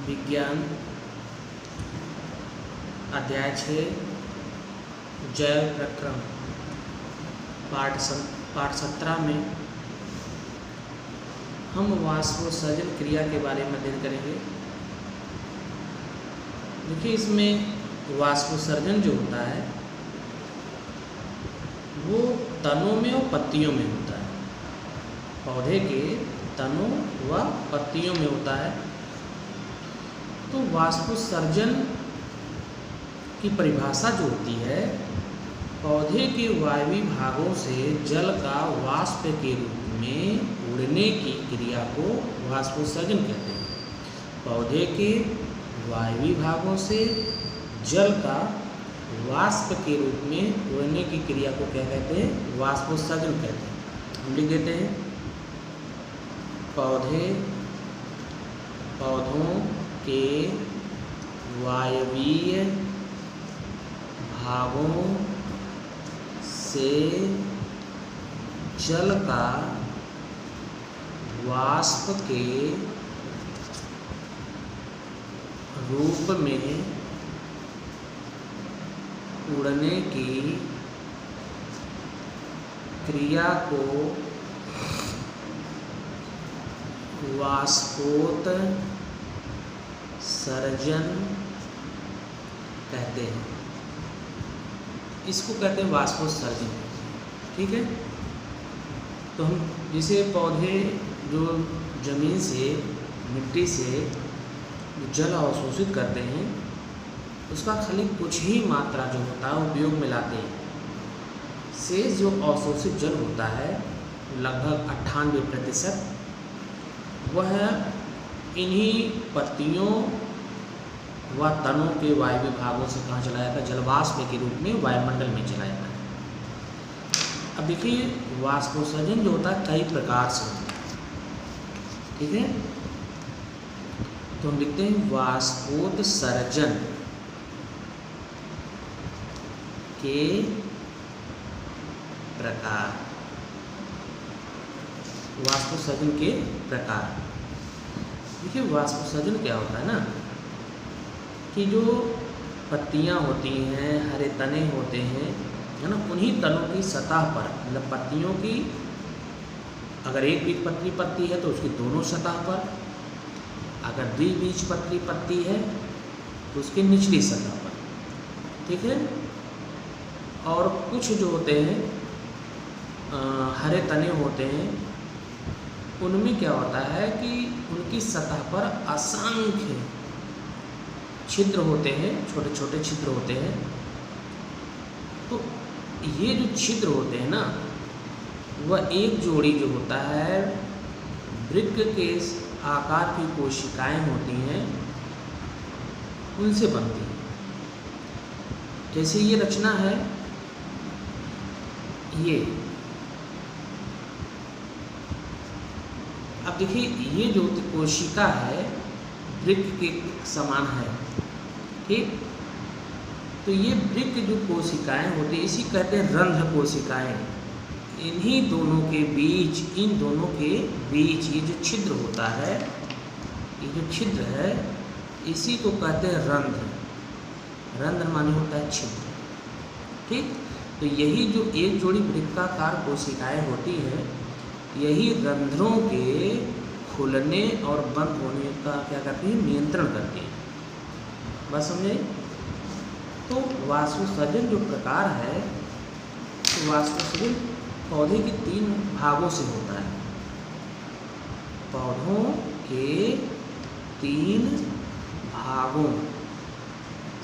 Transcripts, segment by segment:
विज्ञान अध्याय 6 जैव प्रक्रम पाठ 17 में हम वाष्पोत्सर्जन क्रिया के बारे में अध्ययन करेंगे। देखिए, इसमें वाष्पोत्सर्जन जो होता है वो तनों में और पत्तियों में होता है। पौधे के तनों व पत्तियों में होता है। तो वाष्पोत्सर्जन की परिभाषा जो होती है, पौधे के वायवीय भागों से जल का वाष्प के रूप में उड़ने की क्रिया को वाष्पोत्सर्जन कहते हैं। पौधे के वायवीय भागों से जल का वाष्प के रूप में उड़ने की क्रिया को क्या कहते हैं? वाष्पोत्सर्जन कहते हैं। हम लिख देते हैं, पौधों के वायवीय भागों से जल का वाष्प के रूप में उड़ने की क्रिया को वाष्पोत्सर्जन कहते हैं। इसको कहते हैं वाष्पोत्सर्जन। ठीक है। तो हम जैसे पौधे जो जमीन से, मिट्टी से जल अवशोषित करते हैं, उसका खाली कुछ ही मात्रा जो होता है उपयोग में लाते हैं। से जो अवशोषित जल होता है लगभग 98%, वह इन्हीं पत्तियों व तनों के वायवीय भागों से कहाँ चला जाता है? जलवाष्प के रूप में वायुमंडल में चला जाता है। अब देखिए, वाष्पोत्सर्जन जो होता है कई प्रकार से होता है। ठीक है। तो हम लिखते हैं वाष्पोत्सर्जन के प्रकार। वाष्पोत्सर्जन के प्रकार। देखिए, वाष्पोत्सर्जन क्या होता है ना, कि जो पत्तियां होती हैं, हरे तने होते हैं, है ना, उन्हीं तनों की सतह पर, मतलब पत्तियों की अगर एक बीज पत्ती है तो उसकी दोनों सतह पर, अगर द्विबीजपत्री पत्ती है तो उसकी निचली सतह पर। ठीक है। और कुछ जो होते हैं हरे तने होते हैं, उनमें क्या होता है कि उनकी सतह पर असंख्य छिद्र होते हैं, छोटे छोटे छिद्र होते हैं। तो ये जो छिद्र होते हैं ना, वह एक जोड़ी जो होता है वृक्क के आकार की कोशिकाएं होती हैं, उनसे बनती है। जैसे ये रचना है, ये अब देखिए, ये जो कोशिका है वृक्क के समान है। ठीक। तो ये वृक्क जो कोशिकाएं होती है, इसी कहते हैं रंध्र कोशिकाएं। इन्हीं दोनों के बीच, इन दोनों के बीच ये जो छिद्र होता है, ये जो छिद्र है, इसी को कहते हैं रंध्र। रंध्र माने होता है छिद्र। ठीक। तो यही जो एक जोड़ी वृक्काकार कोशिकाएं होती हैं, यही रंध्रों के खुलने और बंद होने का क्या करती है? नियंत्रण करती है। बस समझे? तो वाष्पोत्सर्जन जो प्रकार है, तो वाष्पोत्सर्जन पौधे के 3 भागों से होता है। पौधों के 3 भागों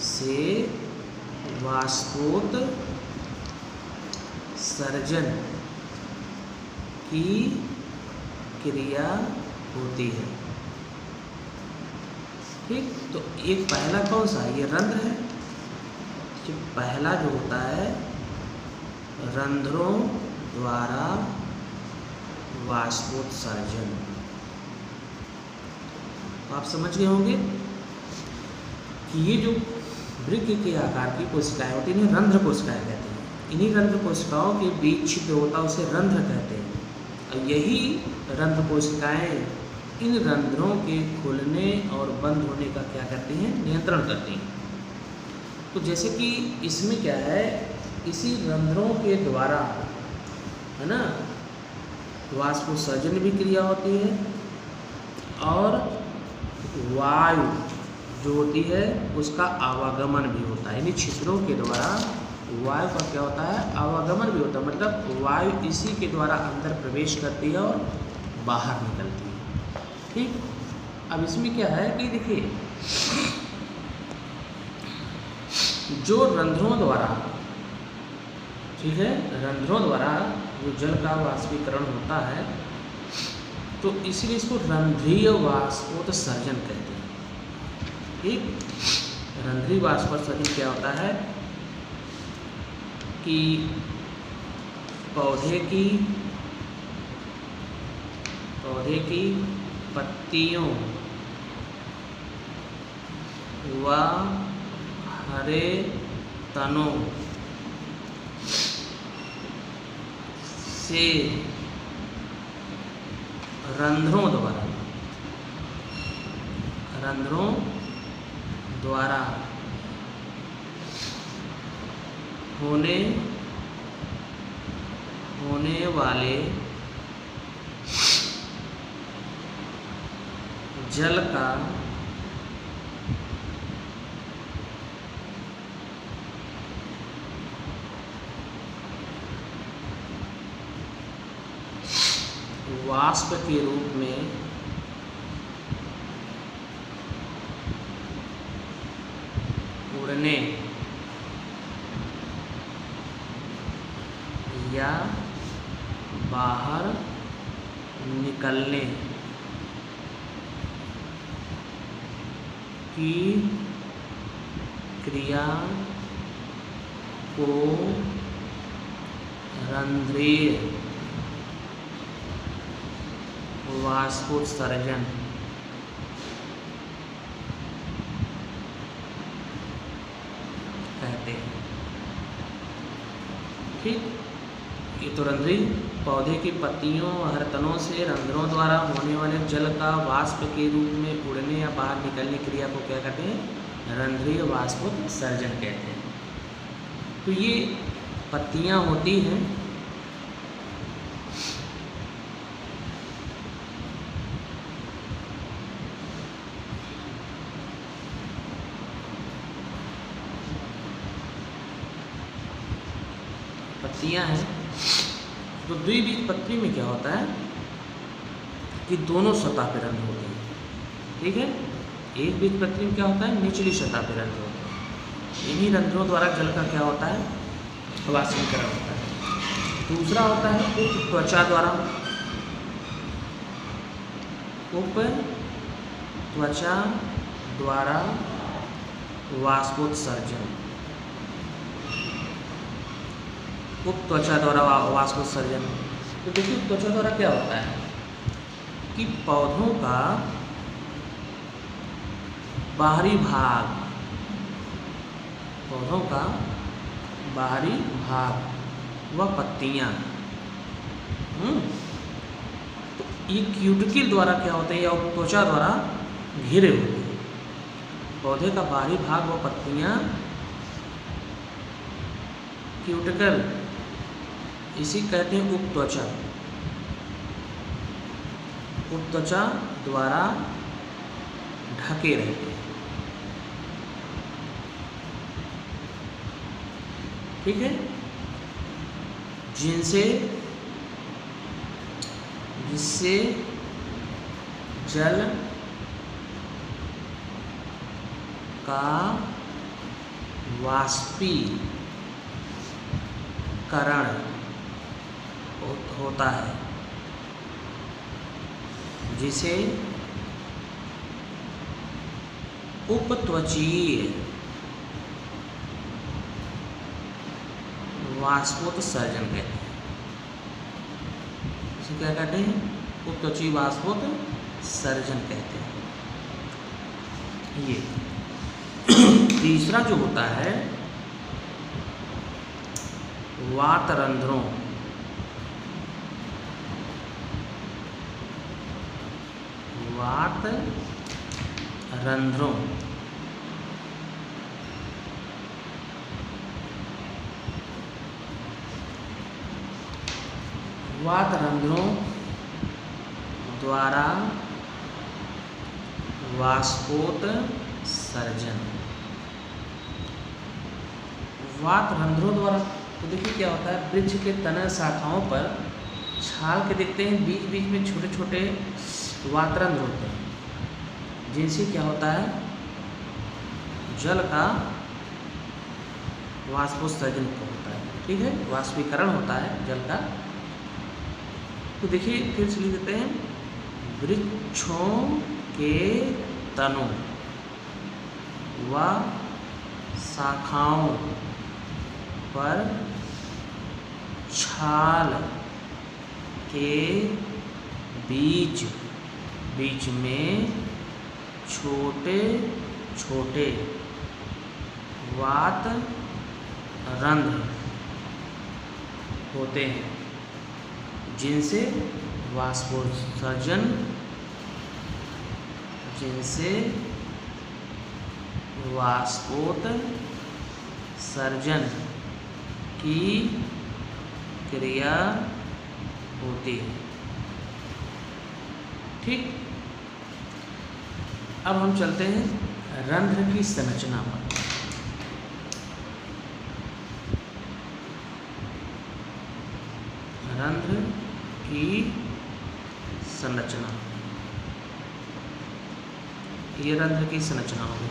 से वाष्पोत्सर्जन की क्रिया होती है। ठीक। तो एक पहला कौन सा? ये रंध्र है। जो पहला जो होता है, रंध्रों द्वारा वाष्पोत्सर्जन। तो आप समझ गए होंगे कि ये जो वृक्क के आकार की कोशिकाएं होती हैं, रंध्र कोशिकाएं कहते हैं। इन्हीं रंध्र कोशिकाओं के बीच छिद्र होता है, उसे रंध्र कहते हैं। और यही रंध्र कोशिकाएं इन रंध्रों के खुलने और बंद होने का क्या करते हैं, नियंत्रण करते हैं। तो जैसे कि इसमें क्या है, इसी रंध्रों के द्वारा है ना वाष्पोत्सर्जन भी क्रिया होती है और वायु जो होती है उसका आवागमन भी होता है। यानी छिद्रों के द्वारा वायु का क्या होता है, आवागमन भी होता है। मतलब वायु इसी के द्वारा अंदर प्रवेश करती है और बाहर निकलती है। ठीक, अब इसमें क्या है कि देखिए जो रंध्रों द्वारा, ठीक है, रंध्रों द्वारा जो जल का वाष्पीकरण होता है तो इसलिए इसको रंध्रीय वाष्पोत्सर्जन कहते हैं। ठीक, रंध्रीय वाष्पोत्सर्जन क्या होता है कि पौधे की पत्तियों व हरे तनों से रंध्रों द्वारा होने वाले जल का वाष्प के रूप में उड़ने या बाहर निकलने की क्रिया को रंध्रीय वाष्पोत्सर्जन कहते हैं। ठीक, ये तो रंध्रीय पौधे की पत्तियों और हर तनों से रंध्रों द्वारा होने वाले जल का वाष्प के रूप में उड़ने या बाहर निकलने क्रिया को क्या कहते हैं, रंध्रीय वाष्पोत्सर्जन कहते हैं। तो ये पत्तियां होती हैं हैं तो द्विबीजपत्री में क्या होता है कि दोनों सतह पे रंध्र होते हैं। ठीक है, एक बीजपत्री में क्या होता है, निचली सतह पे रंध्र होते हैं। इन्हीं रंध्रों द्वारा जल का क्या होता है, वाष्पीकरण होता है। दूसरा होता है उप त्वचा द्वारा, उप त्वचा द्वारा वाष्पोत्सर्जन। उप त्वचा द्वारा वाष्पोत्सर्जन, तो देखिए त्वचा द्वारा क्या होता है कि पौधों का बाहरी भाग व पत्तियां, तो ये क्यूटिकल द्वारा क्या होते हैं या उप त्वचा द्वारा घिरे होते हैं। पौधे का बाहरी भाग व पत्तियां क्यूटिकल, इसी कहते हैं उप त्वचा द्वारा ढके रहते हैं। ठीक है, जिससे जल का वाष्पीकरण होता है, जिसे उपत्वचीय वाष्पोत्सर्जन कहते हैं। इसे क्या कहते हैं, उपत्वचीय वाष्पोत्सर्जन कहते हैं। ये तीसरा जो होता है वातरंध्रों, वात रंध्रों, वात रंध्रों द्वारा वाष्पोत्सर्जन। वात रंध्रों द्वारा, तो देखिए क्या होता है, वृक्ष के तने शाखाओं पर छाल के देखते हैं, बीच बीच में छोटे छोटे वातरंध्र होते हैं, जिनसे क्या होता है, जल का वाष्पोत्सर्जन होता है। ठीक है, वाष्पीकरण होता है जल का। तो देखिए फिर से लिख देते हैं, वृक्षों के तनों व शाखाओं पर छाल के बीच बीच में छोटे छोटे वात रंध्र होते हैं, जिनसे वाष्पोत्सर्जन की क्रिया होती है। ठीक, अब हम चलते हैं रंध्र की संरचना पर। रंध्र की संरचना, ये रंध्र की संरचना होगी।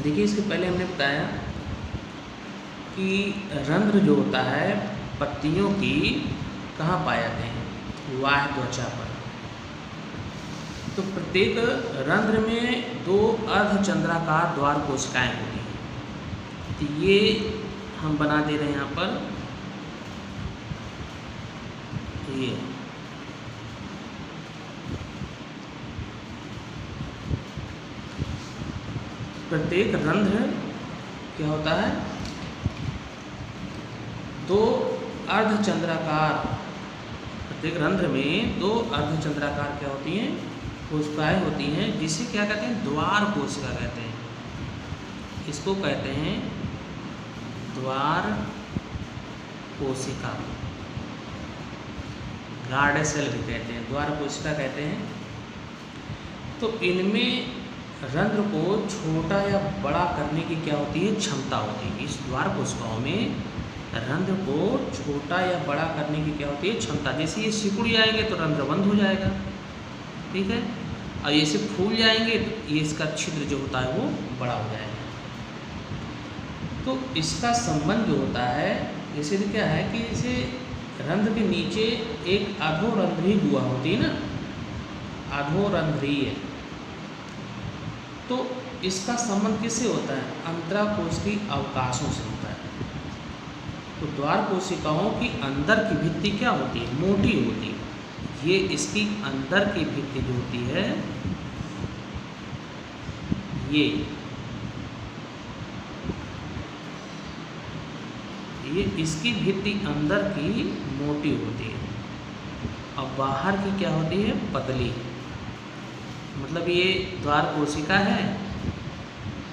देखिए इसके पहले हमने बताया कि रंध्र जो होता है पत्तियों की कहाँ पाए जाते हैं, बाह्य त्वचा पर। तो प्रत्येक रंध्र में 2 अर्धचंद्राकार द्वार कोशिकाएं होती हैं। तो ये हम बना दे रहे हैं यहाँ पर, ये प्रत्येक रंध्र क्या होता है, 2 अर्धचंद्राकार, प्रत्येक रंध्र में 2 अर्धचंद्राकार क्या होती हैं, कोशिकाएं होती हैं, जिसे क्या कहते हैं, द्वार कोशिका कहते हैं। इसको कहते हैं द्वार कोशिका, गार्ड सेल भी कहते हैं, द्वार कोशिका कहते हैं। तो इनमें रंध्र को छोटा या बड़ा करने की क्या होती है, क्षमता होती है। इस द्वार कोशिकाओं में रंध्र को छोटा या बड़ा करने की क्या होती है, क्षमता। जैसे ये सिकुड़ जाएंगे तो रंध्र बंद हो जाएगा, ठीक है, और ये से फूल जाएंगे तो ये इसका छिद्र जो होता है वो बड़ा हो जाएगा। तो इसका संबंध जो होता है, जैसे क्या है कि जैसे रंध्र के नीचे एक अधोरंध्रीय गुहा होती है ना, अधोरंध्रीय, तो इसका संबंध किससे होता है, अंतराकोशिकीय अवकाशों से होता है। तो द्वार कोशिकाओं की अंदर की भित्ति क्या होती है, मोटी होती है। ये इसकी अंदर की भित्ति जो होती है, ये इसकी भित्ति अंदर की मोटी होती है और बाहर की क्या होती है, पतली। मतलब ये द्वार कोशिका है,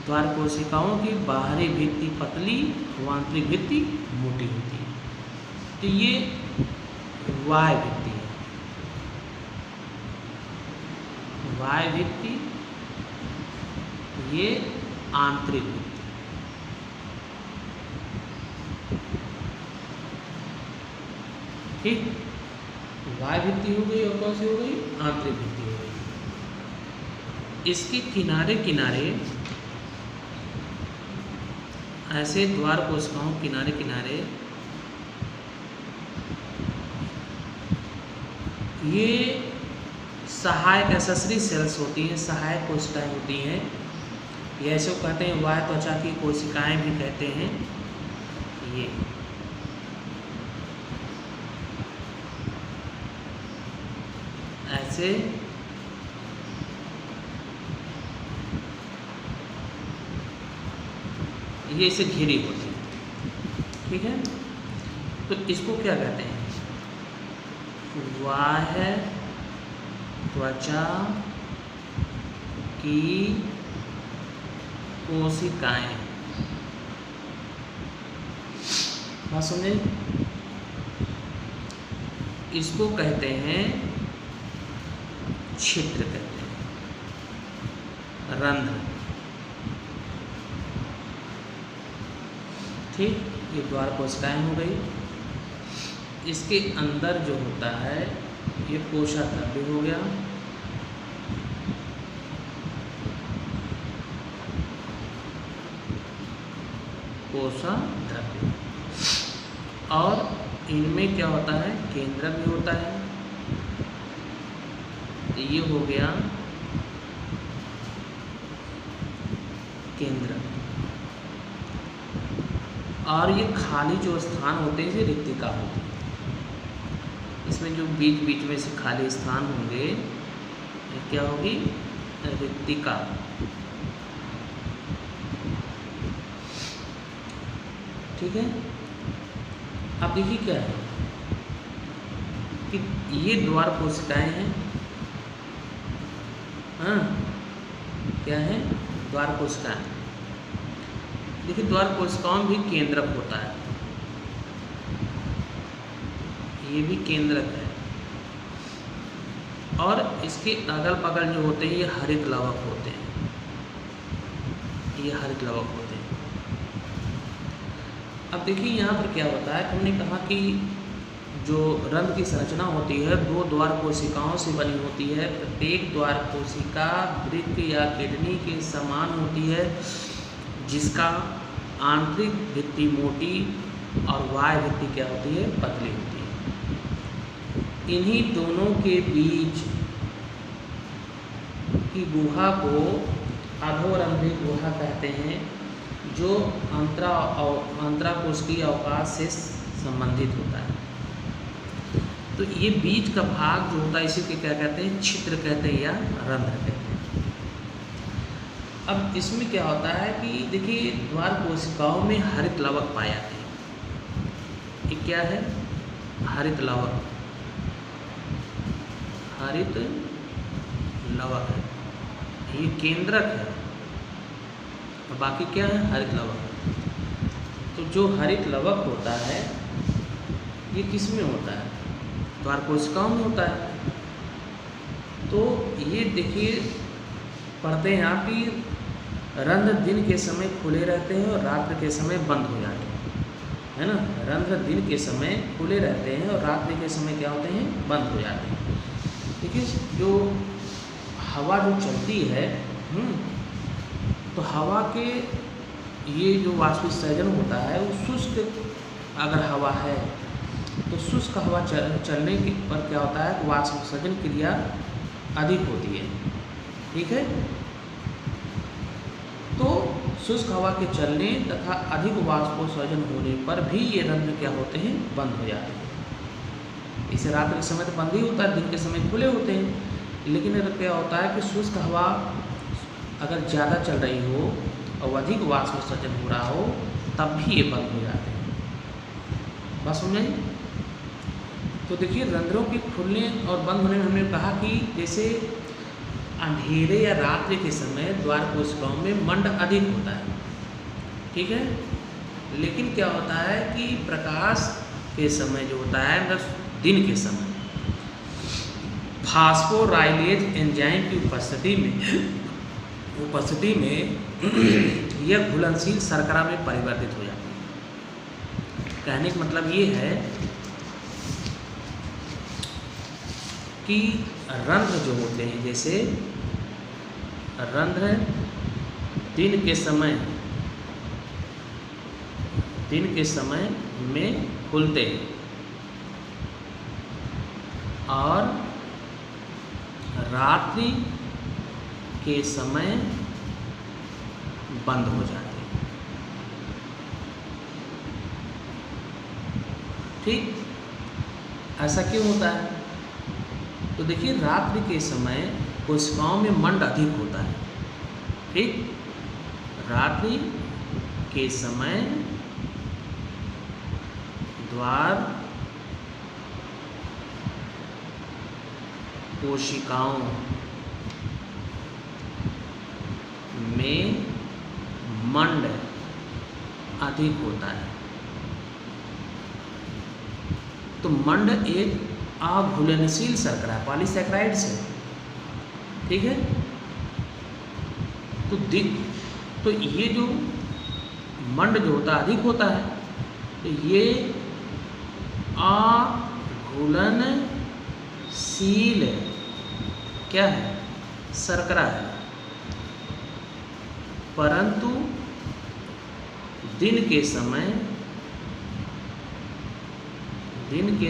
द्वार कोशिकाओं की बाहरी भित्ति पतली, आंतरिक भित्ति मोटी होती है। तो ये बाह्य भित्ति है, बाह्य भित्ति, ये आंतरिक भित्ति। ठीक, बाह्य भित्ति हो गई और कौन सी हो गई, आंतरिक भित्ति हो गई। इसके किनारे किनारे ऐसे द्वार कोशिकाओं किनारे किनारे ये सहायक एक्सेसरी सेल्स होती हैं, सहायक कोशिकाएं होती हैं। ये ऐसे कहते हैं, बाह्य त्वचा की कोशिकाएं भी कहते हैं। ये ऐसे ये इसे घिरी होती है, ठीक है। तो इसको क्या कहते हैं, बाह्य त्वचा की कोशिकाएं। बात समझे? इसको कहते हैं छिद्र, कहते हैं रंध्र। ठीक, ये द्वार कोशिकाएं हो गई। इसके अंदर जो होता है ये कोशाद्रव्य हो गया। कोशाद्रव्य। और इनमें क्या होता है, केंद्रक भी होता है। तो ये हो गया केंद्रक। और ये खाली जो स्थान होते हैं ये रिक्तिका होती है। इसमें जो बीच बीच में से खाली स्थान होंगे ये क्या होगी, रिक्तिका। ठीक है। अब देखिए क्या है कि ये द्वार कोशिकाएं हैं। हाँ, क्या है, द्वार कोशिकाएं। देखिए द्वार कोशिकाओं में भी केंद्रक होता है, ये भी केंद्रक है। और इसके अगल बगल जो होते हैं ये हरित लवक होते हैं, ये हरित लवक होते हैं। अब देखिए यहाँ पर क्या होता है, हमने कहा कि जो रंध्र की संरचना होती है 2 द्वार कोशिकाओं से बनी होती है। प्रत्येक द्वार कोशिका वृक्क या किडनी के समान होती है, जिसका आंतरिक भित्ति मोटी और बाह्य भित्ति क्या होती है, पतली होती है। इन्हीं दोनों के बीच की गुहा को अधोरंध्रीय गुहा कहते हैं, जो अंतराकोशिकीय अवकाश से संबंधित होता है। तो ये बीच का भाग जो होता है इसी के क्या कहते हैं, छिद्र कहते हैं या रंध्र कहते हैं। अब इसमें क्या होता है कि देखिए द्वार कोशिकाओं में हरित लवक पाए जाते हैं। ये क्या है, हरित लवक, हरित लवक है, ये केंद्रक है। और बाकी क्या है, हरित लवक। तो जो हरित लवक होता है ये किस में होता है, द्वार कोशिकाओं में होता है। तो ये देखिए पढ़ते हैं आप कि रंध्र दिन के समय खुले रहते हैं और रात्रि के समय बंद हो जाते हैं, है ना। रंध्र दिन के समय खुले रहते हैं और रात्रि के समय क्या होते हैं, बंद हो जाते हैं। देखिए जो हवा जो चलती है, तो हवा के ये जो वाष्पोत्सर्जन होता है वो शुष्क अगर हवा है तो शुष्क हवा चलने के पर क्या होता है, वाष्पोत्सर्जन क्रिया अधिक होती है। ठीक है। तो शुष्क हवा के चलने तथा अधिक वाष्पोत्सर्जन होने पर भी ये रंध्र क्या होते हैं, बंद हो जाते हैं। इसे रात के समय तो बंद ही होता है, दिन के समय खुले होते हैं। लेकिन अगर क्या होता है कि शुष्क हवा अगर ज़्यादा चल रही हो और अधिक वाष्पोत्सर्जन हो रहा हो तब भी ये बंद हो जाते हैं। बात समझ आई? तो देखिए रंध्रों के खुलने और बंद होने में हमने कहा कि जैसे अंधेरे या रात्रि के समय द्वार कोशिकाओं में मंड अधिक होता है। ठीक है। लेकिन क्या होता है कि प्रकाश के समय जो होता है, मतलब दिन के समय, फास्फोराइलेज एंजाइम की उपस्थिति में यह घुलनशील शर्करा में परिवर्तित हो जाती है। कहने का मतलब ये है कि रंध्र जो होते हैं, जैसे रंध्र दिन के समय में खुलते हैं और रात्रि के समय बंद हो जाते हैं। ठीक, ऐसा क्यों होता है? तो देखिए रात्रि के समय कोशिकाओं में मंड अधिक होता है। ठीक, रात्रि के समय द्वार कोशिकाओं में मंड अधिक होता है। तो मंड एक अघुलनशील शर्करा पॉलीसैकेराइड्स है, ठीक है। तो ये जो मंड जो होता है अधिक होता है, तो ये अघुलनशील क्या है, शर्करा है। परंतु दिन के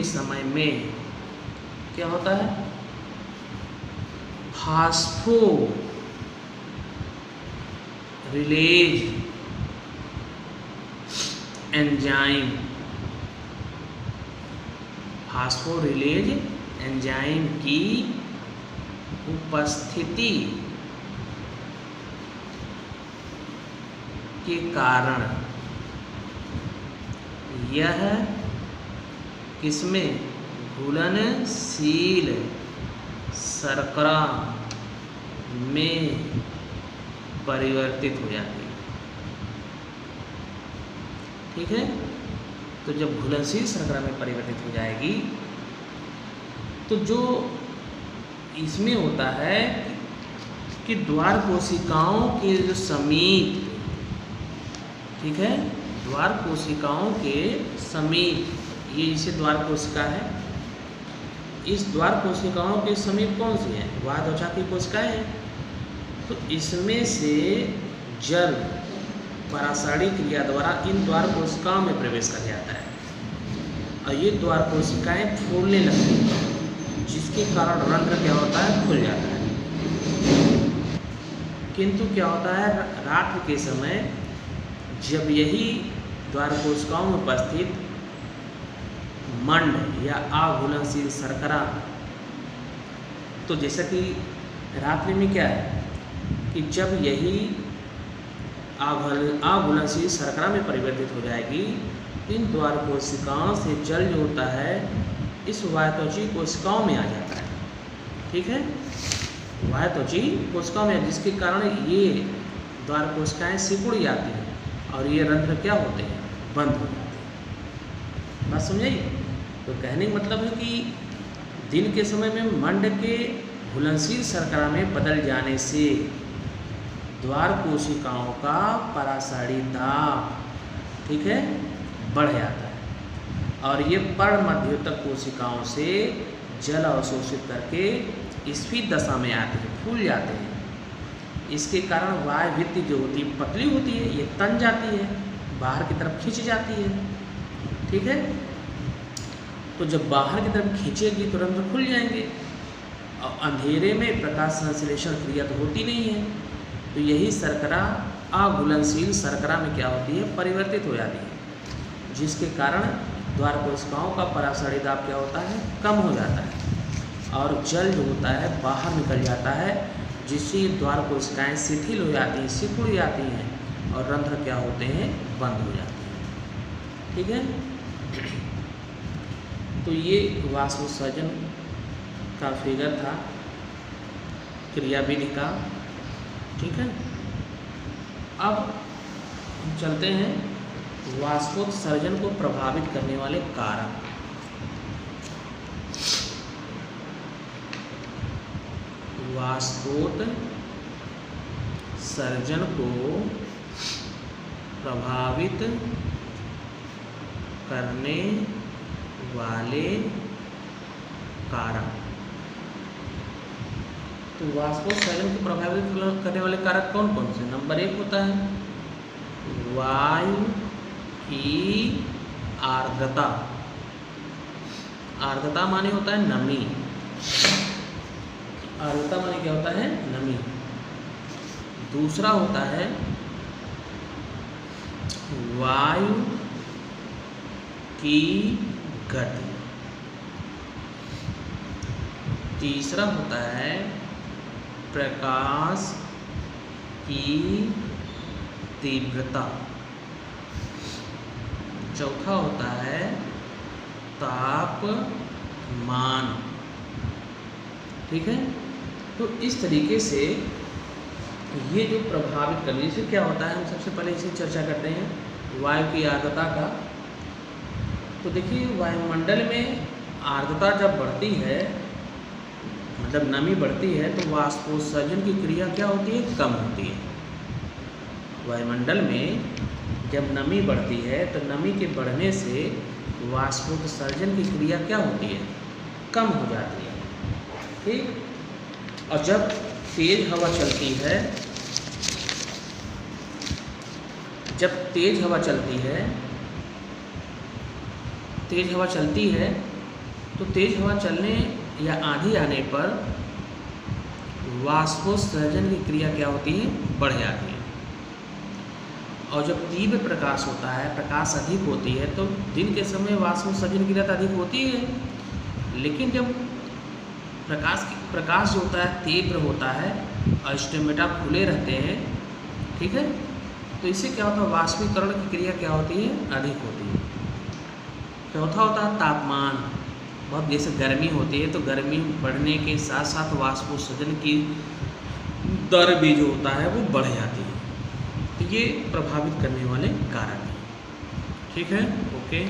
समय में क्या होता है, फास्फोरिलेज एंजाइम की उपस्थिति के कारण यह किसमें, घुलनशील शर्करा में परिवर्तित हो जाती है, ठीक है। तो जब घुलनशील शर्करा में परिवर्तित हो जाएगी तो जो इसमें होता है कि द्वार कोशिकाओं के जो समीप, ठीक है, द्वार कोशिकाओं के समीप, ये इसे द्वार कोशिका है, इस द्वार कोशिकाओं के समीप कौन सी है, बाह्य त्वचा की कोशिकाएं हैं। तो इसमें से जल परासाड़ी क्रिया द्वारा इन द्वार कोशिकाओं में प्रवेश कर जाता है और ये द्वार कोशिकाएं फूलने लगती हैं, जिसके कारण रंध्र क्या होता है, खुल जाता है। किंतु क्या होता है, रात्र के समय जब यही द्वार कोशिकाओं में उपस्थित मंड या अघुलनशील शर्करा, तो जैसा कि रात्रि में क्या है कि जब यही अघुलनशील शर्करा में परिवर्तित हो जाएगी, इन द्वार कोशिकाओं से जल जो होता है इस वायत्वचीय कोशिकाओं में आ जाता है, ठीक है, वायत्वचीय कोशिकाओं में, जिसके कारण ये द्वार कोशिकाएं सिकुड़ जाती हैं और ये रंध्र क्या होते हैं, बंद हो जाते हैं। बात समझाइए। तो कहने का मतलब है कि दिन के समय में मंड के घुलनशील शर्करा में बदल जाने से द्वार कोशिकाओं का परासाड़ी दाब, ठीक है, बढ़ जाता है और ये पर्ण मध्योतक कोशिकाओं से जल अवशोषित करके स्फीत दशा में आते हैं, फूल जाते हैं। इसके कारण वायु भित्ति जो होती है पतली होती है, ये तन जाती है, बाहर की तरफ खींच जाती है, ठीक है। तो जब बाहर की तरफ खींचेगी तो रंध्र खुल जाएंगे और अंधेरे में प्रकाश संश्लेषण क्रिया तो होती नहीं है, तो यही शर्करा अघुलनशील शर्करा में क्या होती है, परिवर्तित हो जाती है, जिसके कारण द्वार कोशिकाओं का परासाड़ी दाब क्या होता है, कम हो जाता है और जल जो होता है बाहर निकल जाता है, जिससे द्वार कोशिकाएं शिथिल हो जाती हैं, सिकुड़ जाती हैं और रंध्र क्या होते हैं, बंद हो जाते हैं, ठीक है। तो ये वाष्पोत्सर्जन का फिगर था क्रियाविधि का, ठीक है। अब हम चलते हैं वाष्पोत्सर्जन को प्रभावित करने वाले कारक। वाष्पोत्सर्जन को प्रभावित करने वाले कारक। तो वाष्पोत्सर्जन को प्रभावित करने वाले कारक कौन कौन से? नंबर 1 होता है वायु की आर्द्रता। आर्द्रता माने होता है नमी। आर्द्रता माने क्या होता है? नमी। दूसरा होता है वायु की गति। तीसरा होता है प्रकाश की तीव्रता। चौथा होता है तापमान। ठीक है। तो इस तरीके से ये जो प्रभावित करने से क्या होता है, हम सबसे पहले इसे चर्चा करते हैं वायु की आर्द्रता का। तो देखिए वायुमंडल में आर्द्रता जब बढ़ती है, मतलब नमी बढ़ती है, तो वाष्पोत्सर्जन की क्रिया क्या होती है, कम होती है। वायुमंडल में जब नमी बढ़ती है तो नमी के बढ़ने से वाष्पोत्सर्जन की क्रिया क्या होती है, कम हो जाती है। ठीक। और जब तेज हवा चलती है, जब तेज हवा चलती है, तेज हवा चलती है तो तेज हवा चलने या आंधी आने पर वाष्पोत्सर्जन की क्रिया क्या होती है, बढ़ जाती है। और जब तीव्र प्रकाश होता है, प्रकाश अधिक होती है, तो दिन के समय वाष्पोत्सर्जन की क्रिया अधिक होती है। लेकिन जब प्रकाश जो होता है तीव्र होता है और स्टेमेटा खुले रहते हैं, ठीक है, तो इससे क्या होता है, वाष्पीकरण की क्रिया क्या होती है, अधिक होती है। चौथा होता है तापमान। बहुत जैसे गर्मी होती है तो गर्मी बढ़ने के साथ साथ वाष्पोत्सर्जन की दर भी जो होता है वो बढ़ जाती है। तो ये प्रभावित करने वाले कारक हैं। ठीक है, ओके।